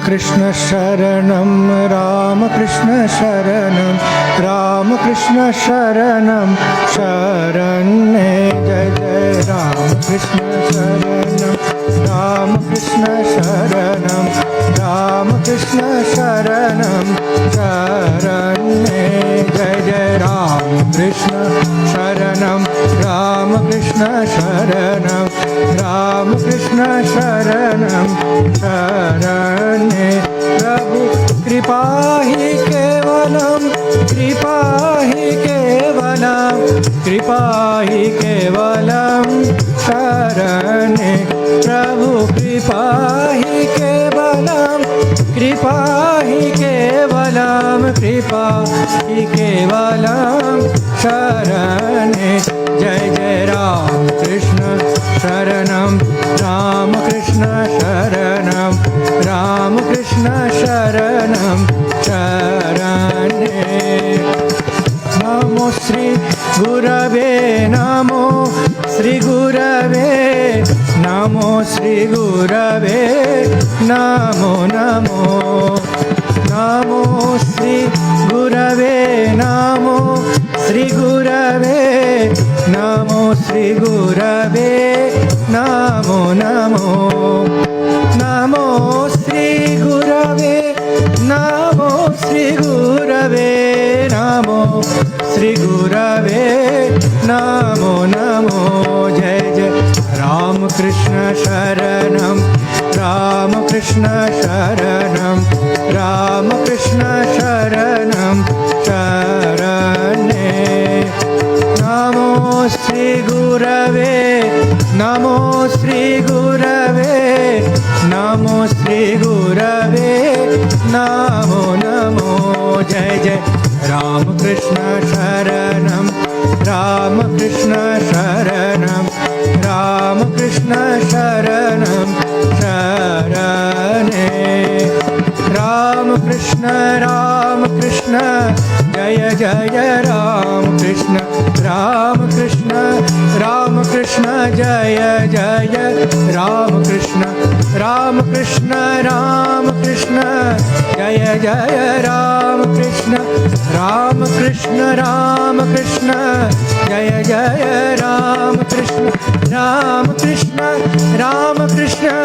Krishna Sharanam, Ram Krishna Sharanam, Ram Krishna Sharanam, Sharane Jai Jai Ram Krishna Sharanam, Ram Krishna Sharanam, Ram Krishna Sharanam, Sharane Jai Jai Ram Krishna Sharanam, Ram Krishna Sharanam, Ram Krishna Sharanam, Sharane Prabhu Kripa hi Kevalam, Kripa hi Kevalam, Kripa hi Kevalam, Sharane Prabhu Kripa hi Kevalam, Kripa hi Kevalam, Kripa hi Kevalam, Sharane Jai Jai Ram Krishna Sharanam, Ram Krishna Sharanam, Ram Krishna Sharanam, Sharane Namo Sri Gurave, Namo Sri Gurave, Namo Sri Gurave, Namo Namo Namo Sri Gurave, Namo Sri Gurave, Namo Sri Gurave, Namo Namo Namo Sri Gurave, Namo Sri Gurave, Namo Sri Gurave, Namo Namo Jai Jai Ram Krishna Sharanam, Ram Krishna Sharanam, Ram Krishna Sharanam, Sharane Namo Sri Gurave, Namo Sri Gurave, Namo Sri Gurave, Namo Namo Jai Jai Ram Krishna Sharanam, Ram Krishna Sharanam, Ram Krishna Sharanam, Sharane Ram Krishna Jaya Jaya Ram Krishna Ram Krishna Jaya Jaya Ram Krishna Jaya Jaya Ram Krishna Jaya Jaya Ram Krishna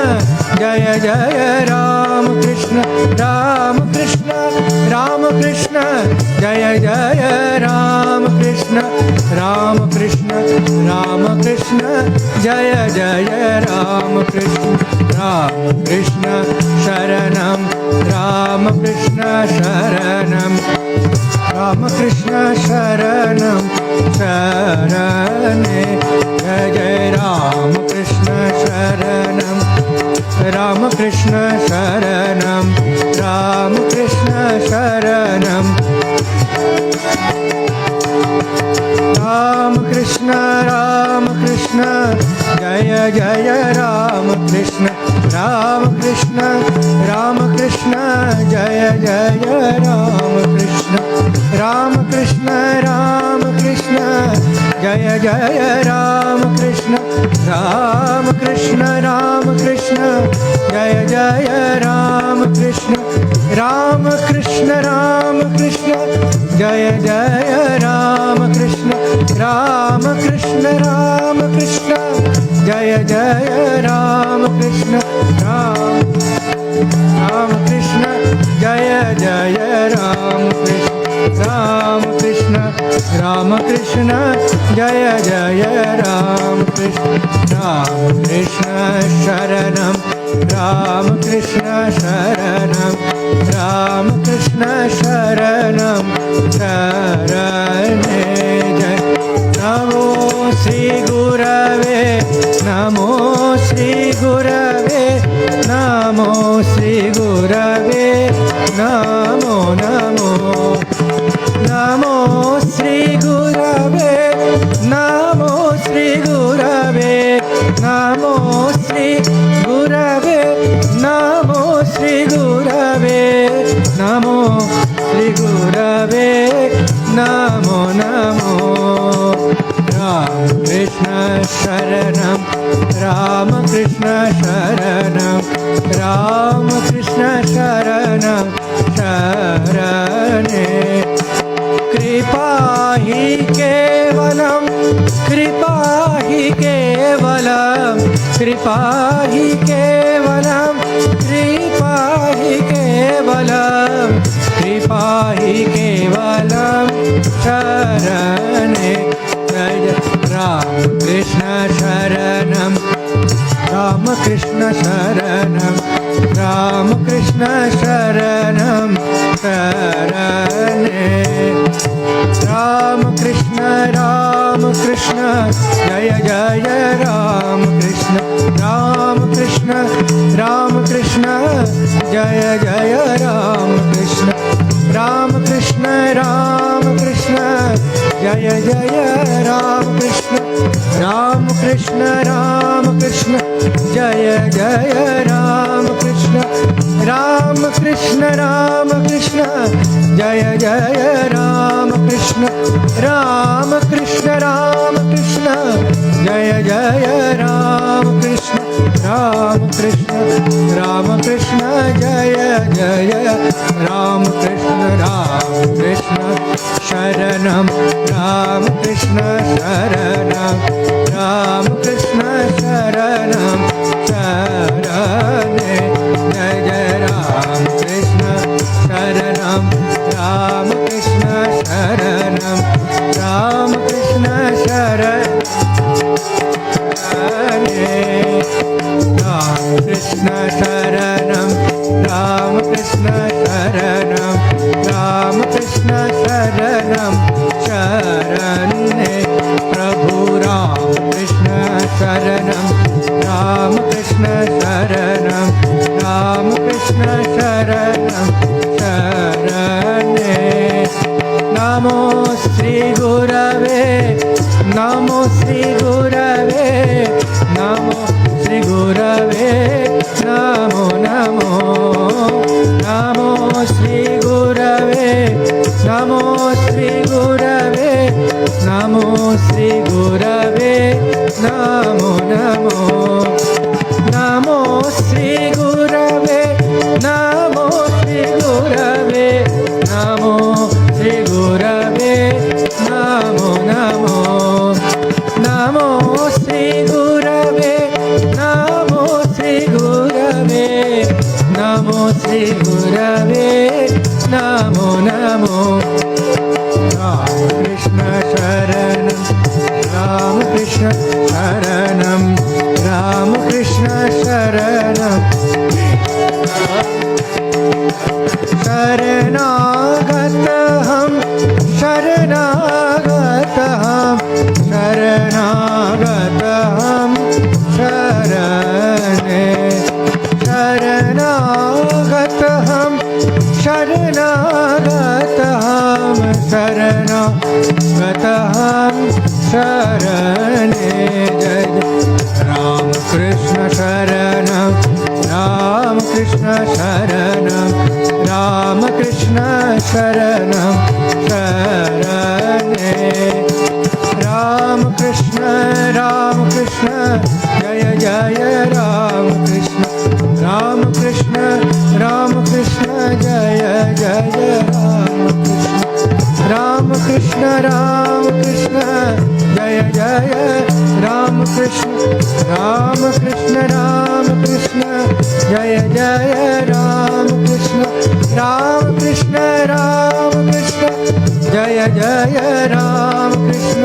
Jaya Jaya Ram Krishna Jaya Jaya Ram Krishna Jaya Jaya Ram Krishna Sharanam, Ram Krishna Sharanam, Ram Krishna Sharanam, Sharane Jai Jai Ram Krishna Sharanam, Ram Krishna Sharanam, Ram Krishna Sharanam, Ram Krishna Jaya Jaya Ram Krishna Jaya Jaya Ram Krishna Jaya Jaya Ram Krishna Jaya Jaya Ram Krishna Jaya Jaya Ram Krishna Jaya Jaya Ram Krishna Ram Krishna Jaya Jaya Ram Krishna Ram Krishna Jaya Jaya Ram Krishna Sharanam, Ram Krishna Sharanam, Ram Krishna Sharanam, Sharane Jai Namo Sri Gurave, Namo Sri Gurave, Namo Sri Gurave, Namo Namo Namo Sri Gurave, Namo Sri Gurave, Namo Sri Gurave, Namo Sri Gurave, Namo Sri Gurave, Namo Namo Ram Krishna Sharanam, Ram Krishna Sharanam, Ram Krishna शरणं शरणे कृपा हि केवलं कृपा हि केवलं कृपा हि केवलं कृपा हि केवलं कृपा हि केवलं शरणे जय राम कृष्ण शरणं राम कृष्ण शरणं राम कृष्ण शरणं शरणे राम कृष्ण जय जय राम कृष्ण राम कृष्ण जय जय राम कृष्ण राम कृष्ण जय जय राम कृष्ण राम कृष्ण जय जय राम कृष्ण राम कृष्ण जय जय राम कृष्ण राम कृष्ण जय जय राम कृष्ण राम कृष्ण जय जय राम कृष्ण शरणं राम कृष्ण शरणं राम कृष्ण शरणं शरणे जय जय राम कृष्ण शरणं राम कृष्ण शरणं राम कृष्ण शरणं राम कृष्ण शरणं राम कृष्ण शरणं राम कृष्ण शरणं शरणे प्रभु राम कृष्ण शरणं राम कृष्ण शरणं राम कृष्ण शरणं शरणे नमो श्री गुरवे नमो श्री गुरवे नमो श्री गुरवे नमो नमो नमो श्री गुरवे नमो श्री गुरवे नमो श्री गुरवे नमो नमो नमो श्री गुरवे नमो श्री गुरवे नमो श्री गुरवे नमो नमो नमो श्री गुरवे नमो श्री गुरवे नमो श्री गुरवे नमो नमो राम कृष्ण शरणं राम कृष्ण शरणं राम कृष्ण शरणं शरणागतहं शरणागतहं शरणागतहं शरणे शरणागतहं शरणागतहं शरणागतहं शरणे जय राम कृष्ण शरणं राम कृष्ण शरणं राम कृष्ण शरणं शरणे राम कृष्ण जय जय राम कृष्ण राम कृष्ण जय जय राम कृष्ण जय जय राम कृष्ण जय जय राम कृष्ण जय जय राम कृष्ण जय जय राम कृष्ण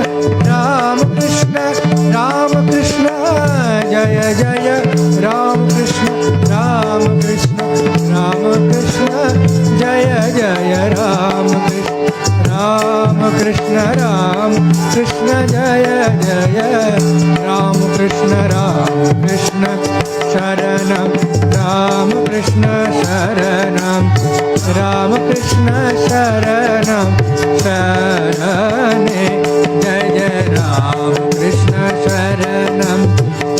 जय जय राम कृष्ण जय जय राम कृष्ण शरणं राम कृष्ण शरणं राम कृष्ण शरणं शरणे जय जय राम कृष्ण शरणं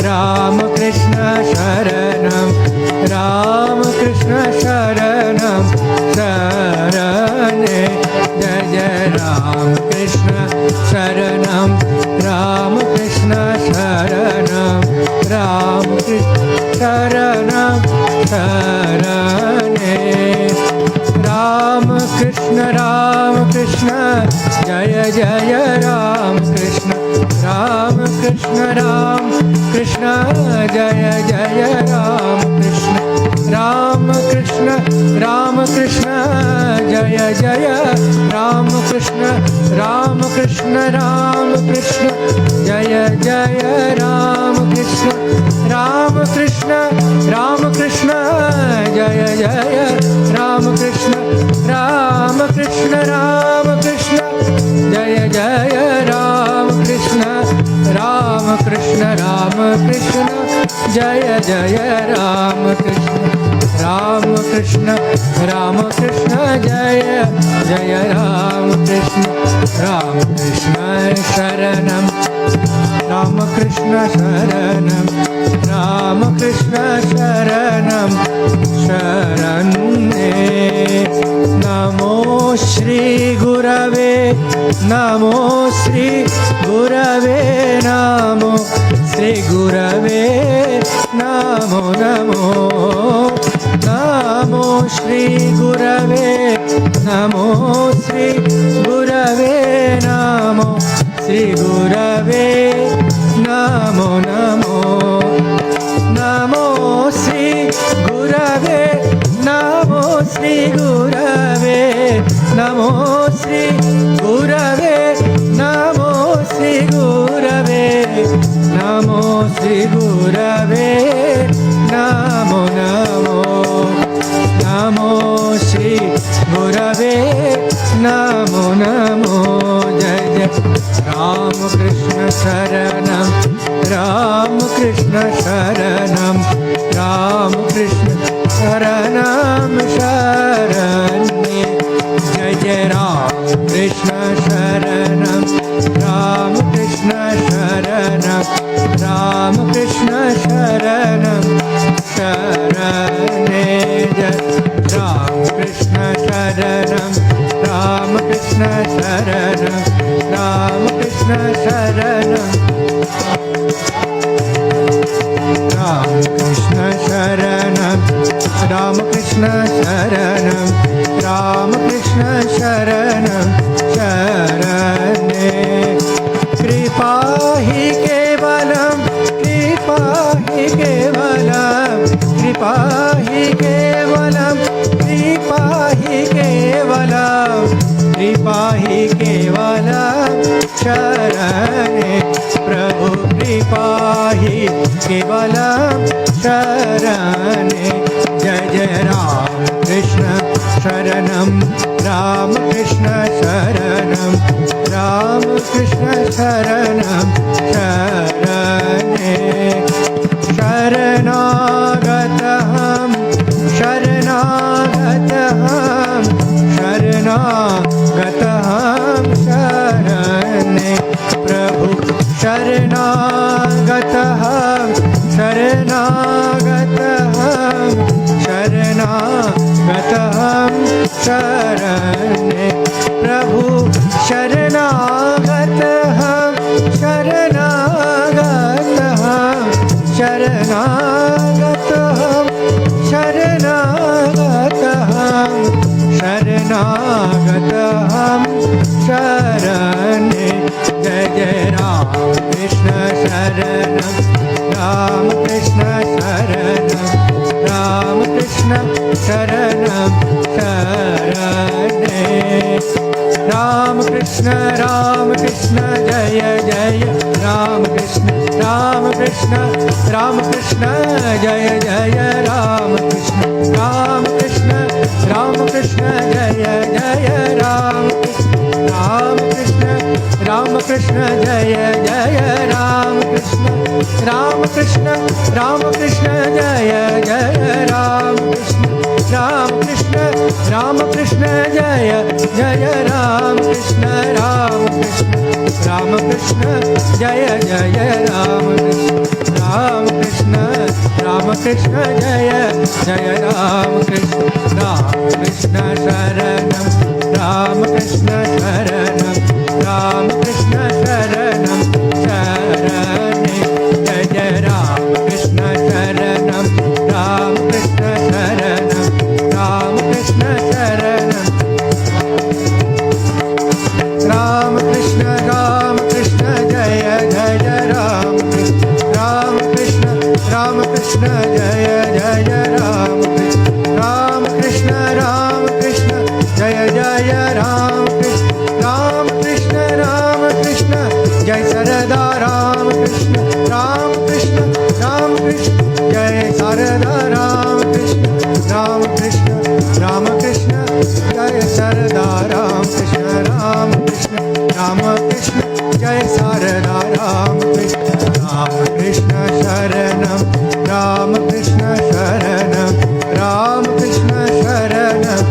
राम कृष्ण शरणं राम कृष्ण शरणं शरणे जय जय राम कृष्ण शरणं राम कृष्ण शरणं राम कृष्ण शरणं शरणे राम कृष्ण जय जय राम कृष्ण जय जय राम कृष्ण राम कृष्ण जय जय राम कृष्ण जय जय राम कृष्ण जय जय राम कृष्ण जय जय राम कृष्ण जय जय राम कृष्ण जय जय राम कृष्ण शरणं राम कृष्ण शरणं शरण्ये नमो श्री गुरवे नमो श्री गुरवे नमो श्री गुरवे नमो श्री गुरवे नमो श्री गुरवे नमो श्री गुरवे नमो श्री गुरवे नमो श्री गुरवे नमो श्री गुरवे नमो श्री गुरवे नमो श्री गुरवे नमो श्री गुरवे नमो जय जय राम कृष्ण शरणं राम कृष्ण शरणं शरण्ये जय जय राम कृष्ण शरणं राम कृष्ण शरणं शरण्ये जय राम कृष्ण शरणं राम कृष्ण शरणं रामकृष्ण शरणं शरण्ये कृपा हि केवलं कृपा हि केवलं शरणे प्रभु कृपा हि केवलं शरणे जय जय राम कृष्ण शरणं राम कृष्ण शरणं शरणे शरणागतहं शरणे प्रभु शरणागतहं शरणे प्रभु शरणागतहं शरणे जय जय राम कृष्ण शरणं राम कृष्ण शरणं शरणे राम कृष्ण जय जय राम कृष्ण जय जय राम कृष्ण जय जय राम कृष्ण जय जय राम कृष्ण जय जय राम कृष्ण जय जय राम कृष्ण जय जय राम कृष्ण जय जय राम कृष्ण शरणं राम कृष्ण शरणं शरणे जय जय राम कृष्ण शरणं Ram Krishna Krishna Jaya Jaya Ram Krishna Ram Krishna Jaya Jaya Ram Krishna Jai Sarada Ram Krishna Jai Sarada Ram Krishna Jai Sarada Ram Krishna Jai Sarada Ram Krishna Sharanam Ram Krishna Sharanam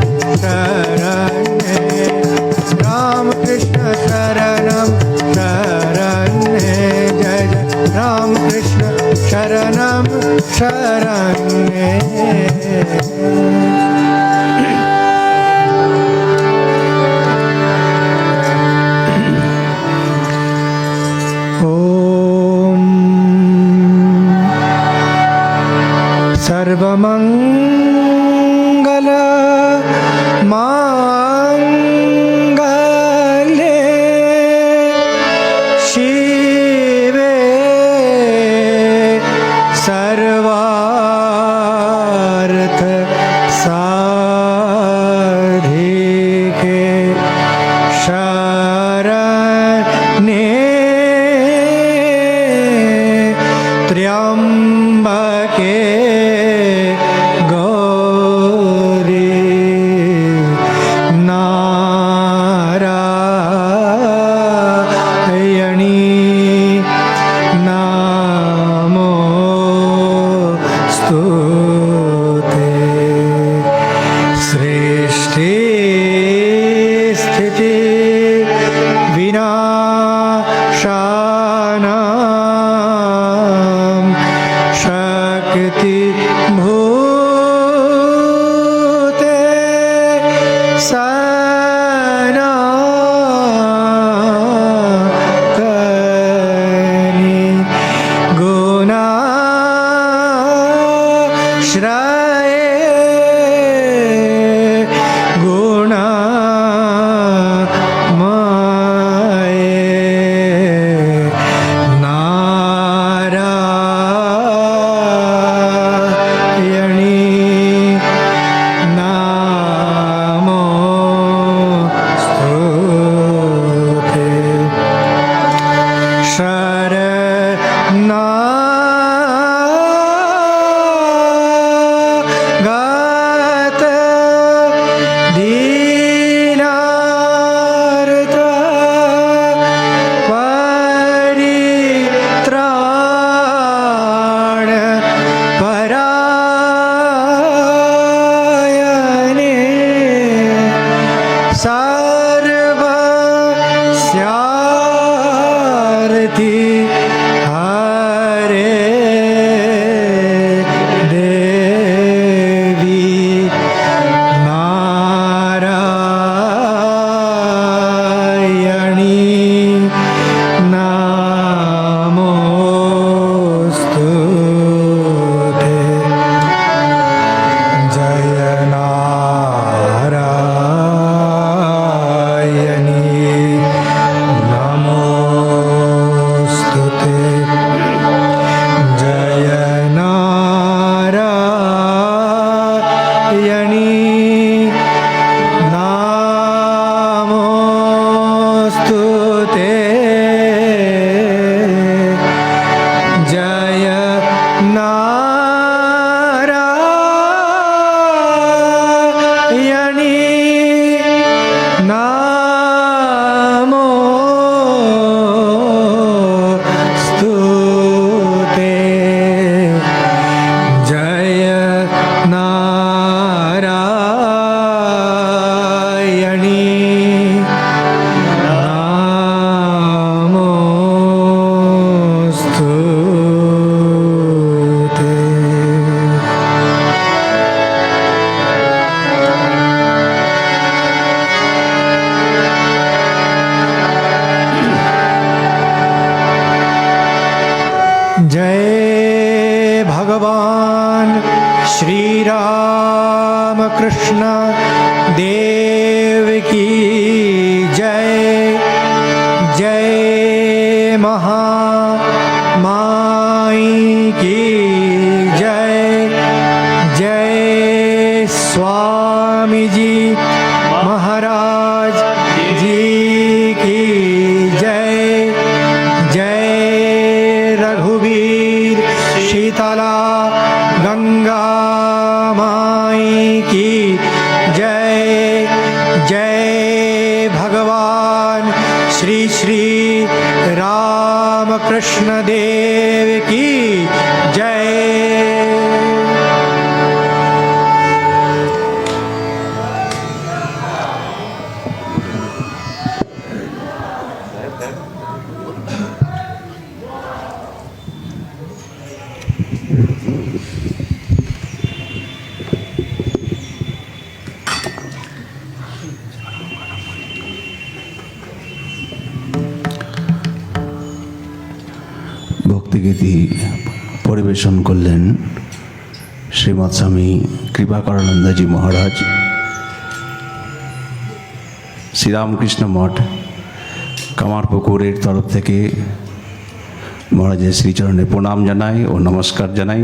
Sharanye Ram Krishna Sharanam Sharanye Jai Jai Ram Krishna Sharanam Sharanye सर्वमंगल मांगल्ये शिवे सर्वार्थ साधिके शरण्ये त्र्यंबके जय भगवान श्री राम कृष्ण देव की जय। जय महामाई की जय। रघुवीर शीतला गंगा माई की जय। जय भगवान श्री श्री रामकृष्ण देव की जय। ভক্তিগীতি পরিবেশন করলেন শ্রীমৎ স্বামী কৃপাকরানন্দজি মহারাজ। শ্রীরামকৃষ্ণ মঠ কামারপুকুরের তরফ থেকে মহারাজের শ্রীচরণে প্রণাম জানাই ও নমস্কার জানাই।